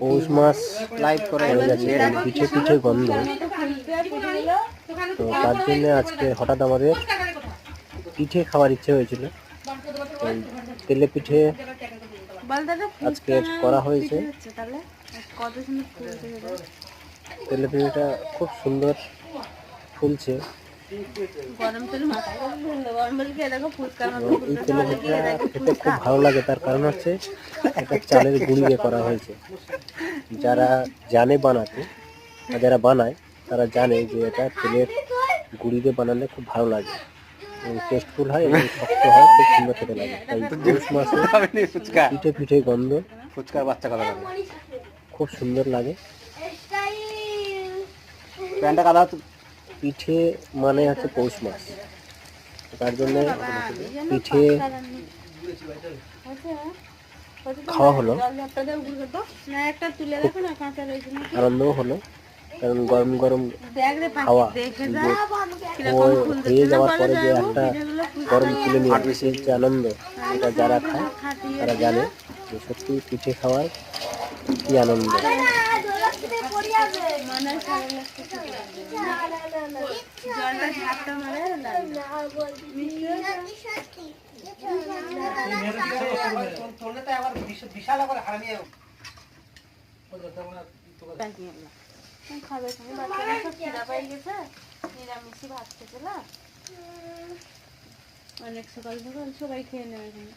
পৌষ মাস live করে গেছে, পিঠে পিঠে গন্ধ। তো তার জন্য আজকে হঠাৎ আমাদের পিঠে খাওয়ার ইচ্ছে হয়েছিল। এই তেলে পিঠে আজকে করা হয়েছে। তেলে পিঠেটা খুব সুন্দর ফুলছে। এই তেলে পিঠেটা খেতে খুব ভালো লাগে, তার কারণ হচ্ছে একটা চালের গুঁড়ি দিয়ে করা হয়েছে। যারা জানে বানাতে বা যারা বানায় তারা জানে যে এটা তেলের গুঁড়ি দিয়ে বানালে খুব ভালো লাগে এবং টেস্টফুল হয় এবং শক্ত হয়, খুব সুন্দর খেতে লাগে। তাই পৌষ মাসে পিঠে পিঠে গন্ধ, ফুচকার বাচ্চা কথা লাগে, খুব সুন্দর লাগে। প্যান্টটা কাদা। পিঠে মানে হচ্ছে পৌষ মাস, তার জন্য পিঠে খাওয়া হলো, আনন্দও হলো। কারণ গরম গরম খাওয়া হয়ে যাওয়ার পরে যে একটা গরম তুলে নিয়ে আসবে, সেই যে আনন্দ, এটা যারা খায় তারা জানে যে সত্যি পিঠে খাওয়ার কি আনন্দ। অনেক সকাল সকাল সবাই খেয়ে নেবে এখানে।